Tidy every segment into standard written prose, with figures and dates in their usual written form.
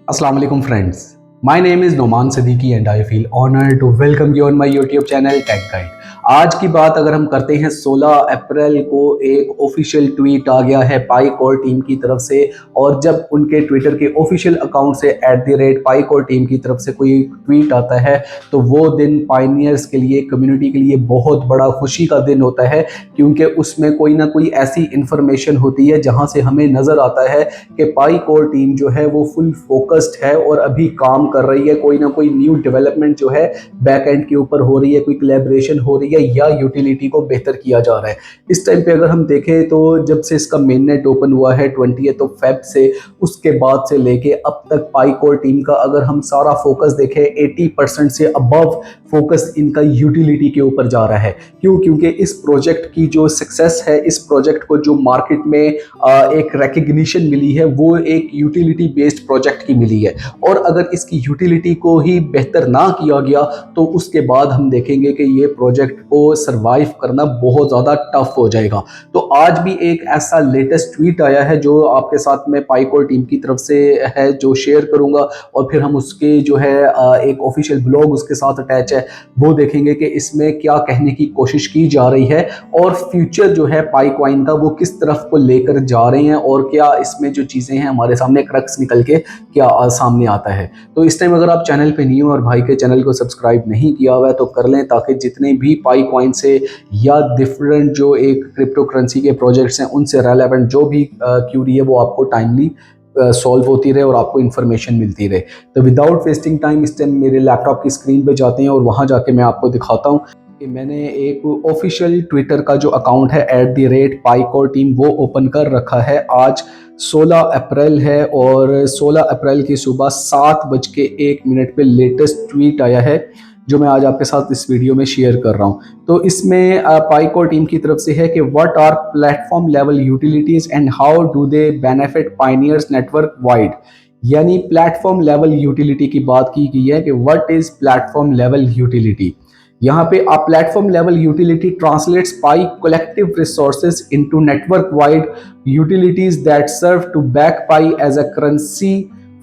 Assalamu alaikum friends. My name is Noman Siddiqui and I feel honored to welcome you on my YouTube channel Tech Guide. आज की बात अगर हम करते हैं 16 अप्रैल को एक ऑफिशियल ट्वीट आ गया है पाईकोर टीम की तरफ से। और जब उनके ट्विटर के ऑफिशियल अकाउंट से @पाईकोर टीम की तरफ से कोई ट्वीट आता है तो वो दिन पायनियर्स के लिए, कम्युनिटी के लिए बहुत बड़ा खुशी का दिन होता है, क्योंकि उसमें कोई ना कोई ऐसी इंफॉर्मेशन होती है जहां से हमें नज़र आता है कि पाईकोर टीम जो है वो फुल फोकस्ड है और अभी काम कर रही है। कोई ना कोई न्यू डेवलपमेंट जो है बैक एंड के ऊपर हो रही है, कोई कोलैबोरेशन हो रही है या यूटिलिटी को बेहतर किया जा रहा है। इस टाइम पे अगर हम देखें तो जब से इसका मेननेट ओपन हुआ है 20 फेब से, उसके बाद से लेके अब तक पाईकोर टीम का अगर हम सारा फोकस देखें 80% से अबव फोकस इनका यूटिलिटी के ऊपर जा रहा है। क्यों? क्योंकि इस प्रोजेक्ट की जो सक्सेस है, इस प्रोजेक्ट को जो मार्केट में एक रिकग्निशन मिली है वो एक यूटिलिटी बेस्ड प्रोजेक्ट की मिली है। और अगर इसकी यूटिलिटी को ही बेहतर ना किया गया तो उसके बाद हम देखेंगे कि ये प्रोजेक्ट को सरवाइव करना बहुत ज़्यादा टफ हो जाएगा। तो आज भी एक ऐसा लेटेस्ट ट्वीट आया है जो आपके साथ में पाईकोर टीम की तरफ से है, जो शेयर करूंगा। और फिर हम उसके जो है एक ऑफिशियल ब्लॉग उसके साथ अटैच है, वो देखेंगे कि इसमें क्या कहने की कोशिश की जा रही है और फ्यूचर जो है पाईकॉइन का वो किस तरफ को लेकर जा रहे हैं और क्या इसमें जो चीज़ें हैं हमारे सामने क्रक्स निकल के क्या सामने आता है। तो इस टाइम अगर आप चैनल पे न्यू और भाई के चैनल को सब्सक्राइब नहीं किया हुआ है तो कर लें, ताकि जितने भी पाईकॉइन से या डिफरेंट जो एक क्रिप्टो करेंसी के प्रोजेक्ट्स हैं उनसे रेलेवेंट जो भी क्यूरी है वो आपको टाइमली सॉल्व होती रहे और आपको इन्फॉर्मेशन मिलती रहे। तो विदाउट वेस्टिंग टाइम इस टाइम मेरे लैपटॉप की स्क्रीन पे जाते हैं और वहाँ जाके मैं आपको दिखाता हूँ कि मैंने एक ऑफिशियल ट्विटर का जो अकाउंट है @पाईकोर टीम वो ओपन कर रखा है। आज 16 अप्रैल है और 16 अप्रैल की सुबह 7:01 पे लेटेस्ट ट्वीट आया है जो मैं आज आपके साथ इस वीडियो में शेयर कर रहा हूँ। तो इसमें पाईकोर टीम की तरफ से है कि what are platform level utilities and how do they benefit pioneers network wide. यानी प्लेटफॉर्म लेवल यूटिलिटी की बात की गई है कि what is platform level utility. यहाँ पे a platform level utility translates pi collective resources into network wide utilities that serve to back pi as a currency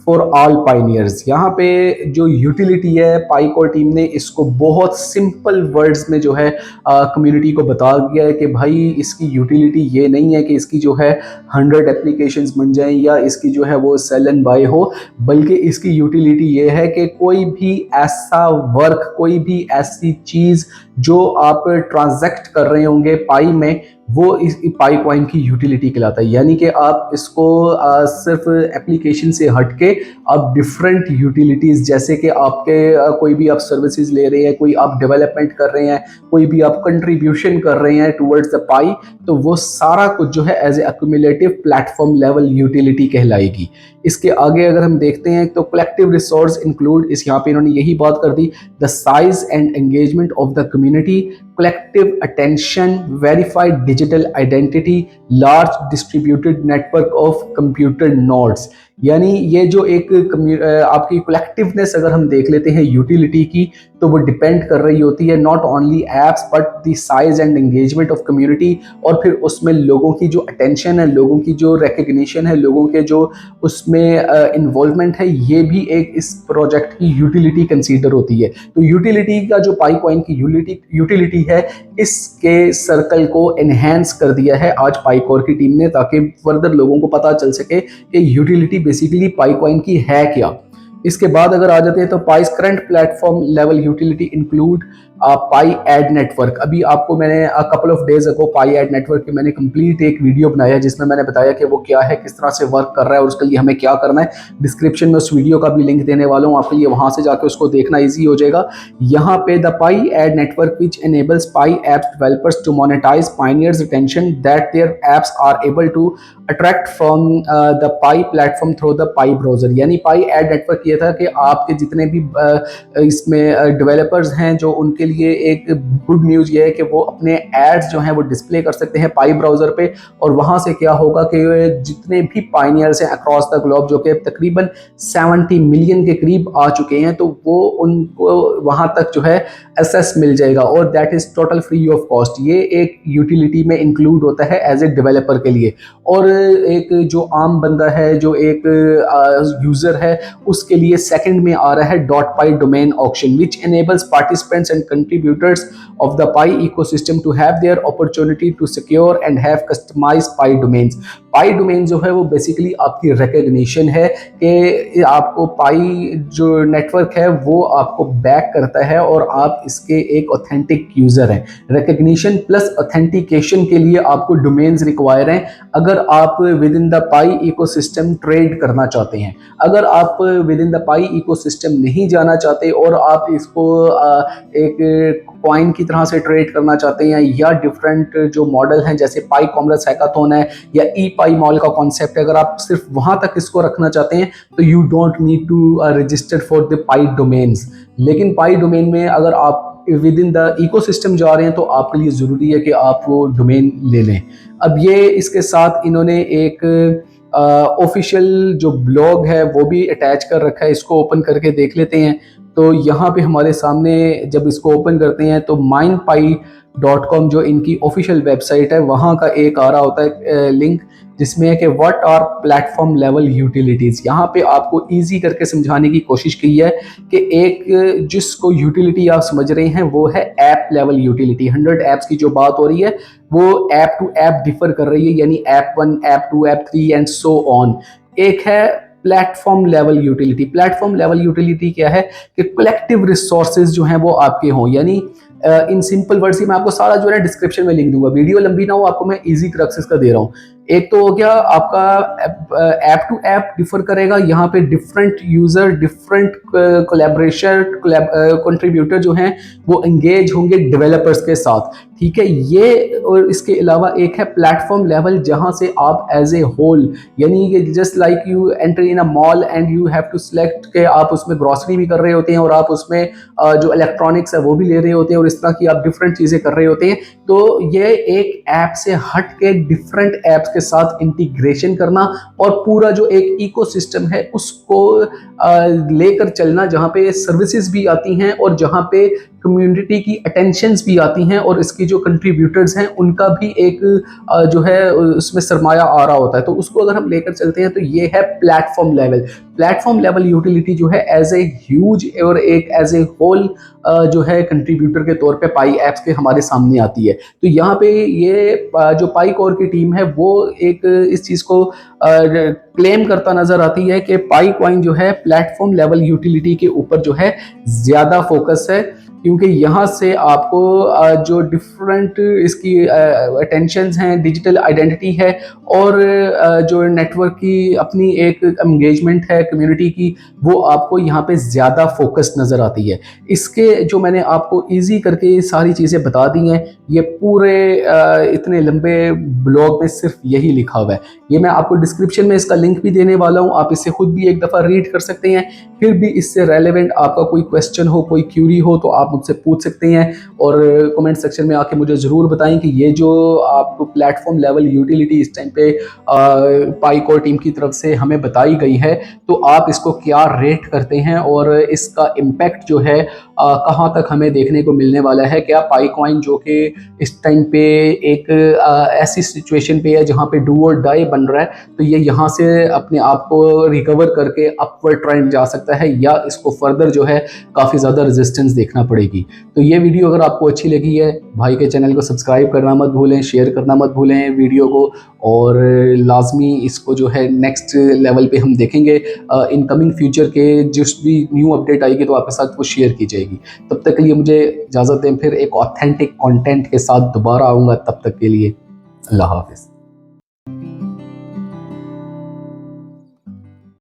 for all Pioneers. यहाँ पे जो यूटिलिटी है पाईकोर टीम ने इसको बहुत सिंपल वर्ड्स में जो है कम्युनिटी को बता दिया है कि भाई इसकी यूटिलिटी ये नहीं है कि इसकी जो है 100 एप्लीकेशंस बन जाएं या इसकी जो है वो सेल एंड बाय हो, बल्कि इसकी यूटिलिटी ये है कि कोई भी ऐसा वर्क, कोई भी ऐसी चीज़ जो आप ट्रांजैक्ट कर रहे होंगे पाई में, वो इस पाईकॉइन की यूटिलिटी कहलाता है। यानी कि आप इसको सिर्फ एप्लीकेशन से हटके आप डिफरेंट यूटिलिटीज़, जैसे कि आपके कोई भी आप सर्विसेज ले रहे हैं, कोई आप डेवलपमेंट कर रहे हैं, कोई भी आप कंट्रीब्यूशन कर रहे हैं टुवर्ड्स द पाई, तो वो सारा कुछ जो है as a accumulative platform level utility कहलाएगी। इसके आगे अगर हम देखते हैं तो कलेक्टिव रिसोर्स इंक्लूड, इस यहाँ पे इन्होंने यही बात कर दी, the size and engagement of the community, collective attention, verified digital identity, large distributed network of computer nodes। यानी ये जो एक आपकी कलेक्टिवनेस अगर हम देख लेते हैं यूटिलिटी की, तो वो डिपेंड कर रही होती है not only apps but the size and engagement of community. और फिर उसमें लोगों की जो अटेंशन है, लोगों की जो रिकग्निशन है, लोगों के जो उसमें इन्वॉल्वमेंट है, ये भी एक इस प्रोजेक्ट की यूटिलिटी कंसीडर होती है। तो यूटिलिटी का जो पाईकॉइन की यूटिलिटी है, इसके सर्कल को एनहेंस कर दिया है आज पाईकोर की टीम ने, ताकि फर्दर लोगों को पता चल सके कि यूटिलिटी बेसिकली पाईकॉइन की है क्या। इसके बाद अगर आ जाते हैं तो Pi's current platform level utility include Pi ad network. अभी आपको मैंने couple of days ago Pi ad network की मैंने कंप्लीट एक वीडियो बनाया जिसमें मैंने बताया कि वो क्या है, किस तरह से वर्क कर रहा है और उसके लिए हमें क्या करना है। डिस्क्रिप्शन में उस वीडियो का भी लिंक देने वाला हूँ आपके लिए, वहां से जाकर उसको देखना ईजी हो जाएगा। यहाँ पे the Pi ad network which enables Pi apps developers to monetise pioneers attention that their apps are able to attract from the Pi platform through the Pi browser. यानी पाई एड नेटवर्क ये था कि आपके जितने भी इसमें developers हैं जो उनके लिए एक गुड न्यूज़ ये है कि वो अपने एड्स जो हैं वो डिस्प्ले कर सकते हैं पाई ब्राउज़र पे, और वहाँ से क्या होगा कि जितने भी पायनियर्स हैं अक्रॉस द ग्लोब, जो कि तकरीबन 70 मिलियन के करीब आ चुके हैं, तो वो उनको वहाँ तक जो है एक्सेस मिल जाएगा, और that is total free of cost. ये एक यूटिलिटी में इंक्लूड होता है एज ए डेवलपर के लिए। और एक जो आम बंदा है, जो एक यूज़र है, उसके लिए सेकंड में आ रहा है .py domain auction, which enables participants and contributors of the Pi ecosystem to have their opportunity to secure and have customized Pi domains। Pi domain जो है वो बेसिकली आपकी रिकग्निशन है कि आपको पाई जो नेटवर्क है वो आपको बैक करता है और आप इसके एक ऑथेंटिक यूज़र हैं। रिकग्निशन प्लस ऑथेंटिकेशन के लिए आपको डोमेन्स रिक्वायर हैं अगर आप with in the pi ecosystem trade करना चाहते हैं। अगर आप with in the pi ecosystem नहीं जाना चाहते और आप इसको एक कॉइन की तरह से ट्रेड करना चाहते हैं, या डिफरेंट जो मॉडल हैं जैसे पाई कॉमर्स हैकाथॉन है या ई पाई मॉल का कॉन्सेप्ट है, अगर आप सिर्फ वहां तक इसको रखना चाहते हैं तो you don't need to register for the Pi domains. लेकिन पाई डोमेन में अगर आप विद इन द इकोसिस्टम जा रहे हैं तो आपके लिए ज़रूरी है कि आप वो डोमेन ले लें। अब ये इसके साथ इन्होंने एक ऑफिशियल जो ब्लॉग है वो भी अटैच कर रखा है, इसको ओपन करके देख लेते हैं। तो यहाँ पे हमारे सामने जब इसको ओपन करते हैं तो mindpi.com जो इनकी ऑफिशियल वेबसाइट है वहाँ का एक आ रहा होता है लिंक, जिसमें है कि what are platform level utilities. यहाँ पे आपको इजी करके समझाने की कोशिश की है कि एक जिसको यूटिलिटी आप समझ रहे हैं वो है ऐप लेवल यूटिलिटी। 100 ऐप्स की जो बात हो रही है वो ऐप टू ऐप डिफर कर रही है, यानी app 1, app 2, app 3 and so on. एक है platform level utility. Platform level utility क्या है कि कलेक्टिव रिसोर्सेज जो हैं वो आपके हों, यानी इन सिंपल वर्ड्स ही मैं आपको सारा जो है डिस्क्रिप्शन में लिख दूंगा, वीडियो लंबी ना हो, आपको मैं इजी क्रक्सेस का दे रहा हूँ। एक तो हो गया आपका ऐप टू ऐप डिफर करेगा, यहाँ पे different user, different collaboration contributor जो हैं वो एंगेज होंगे डेवलपर्स के साथ, ठीक है। ये और इसके अलावा एक है प्लेटफॉर्म लेवल, जहाँ से आप एज ए होल, यानी just like you enter in a mall and you have to select के आप उसमें ग्रॉसरी भी कर रहे होते हैं और आप उसमें जो इलेक्ट्रॉनिक्स है वो भी ले रहे होते हैं और इस तरह की आप डिफरेंट चीज़ें कर रहे होते हैं। तो ये एक ऐप से हट के डिफरेंट ऐप्स के साथ इंटीग्रेशन करना और पूरा जो एक इकोसिस्टम है उसको लेकर चलना, जहाँ पे सर्विसेज भी आती हैं और जहाँ पे कम्युनिटी की अटेंशंस भी आती हैं और इसकी जो कंट्रीब्यूटर्स हैं उनका भी एक जो है उसमें सरमाया आ रहा होता है। तो उसको अगर हम लेकर चलते हैं तो ये है platform level. Platform level utility जो है एज ए ह्यूज और एक एज ए होल जो है कंट्रीब्यूटर के तौर पे पाई एप्स के हमारे सामने आती है। तो यहाँ पे ये जो पाई कोर की टीम है वो एक इस चीज़ को क्लेम करता नजर आती है कि पाई कॉइन जो है प्लेटफॉर्म लेवल यूटिलिटी के ऊपर जो है ज़्यादा फोकस है, क्योंकि यहाँ से आपको जो डिफरेंट इसकी अटेंशंस हैं, डिजिटल आइडेंटिटी है और जो नेटवर्क की अपनी एक एंगेजमेंट है कम्युनिटी की, वो आपको यहाँ पे ज़्यादा फोकस नज़र आती है। इसके जो मैंने आपको इजी करके सारी चीज़ें बता दी हैं, ये पूरे इतने लंबे ब्लॉग में सिर्फ यही लिखा हुआ है। ये मैं आपको डिस्क्रिप्शन में इसका लिंक भी देने वाला हूँ, आप इसे खुद भी एक दफ़ा रीड कर सकते हैं। फिर भी इससे रेलेवेंट आपका कोई क्वेश्चन हो, कोई क्यूरी हो तो आप मुझसे पूछ सकते हैं और कमेंट सेक्शन में आके मुझे ज़रूर बताएं कि ये जो आपको प्लेटफॉर्म लेवल यूटिलिटी इस टाइम पे पाई कोर टीम की तरफ से हमें बताई गई है, तो आप इसको क्या रेट करते हैं और इसका इम्पैक्ट जो है कहाँ तक हमें देखने को मिलने वाला है। क्या पाई कॉइन जो कि इस टाइम पे एक ऐसी सिचुएशन पे है जहाँ पे डू और डाई बन रहा है, तो ये यहाँ से अपने आप को रिकवर करके अपवर्ड ट्रेंड जा सकता है या इसको फर्दर जो है काफ़ी ज़्यादा रेजिस्टेंस देखना पड़ेगी। तो ये वीडियो अगर आपको अच्छी लगी है, भाई के चैनल को सब्सक्राइब करना मत भूलें, शेयर करना मत भूलें वीडियो को, और लाजमी इसको जो है नेक्स्ट लेवल पे हम देखेंगे इनकमिंग फ्यूचर के जिस भी न्यू अपडेट आएगी तो आपके साथ वो शेयर की जाएगी। तब तक के लिए मुझे इजाज़त दें, फिर एक ऑथेंटिक कंटेंट के साथ दोबारा आऊँगा। तब तक के लिए अल्लाह हाफिज़।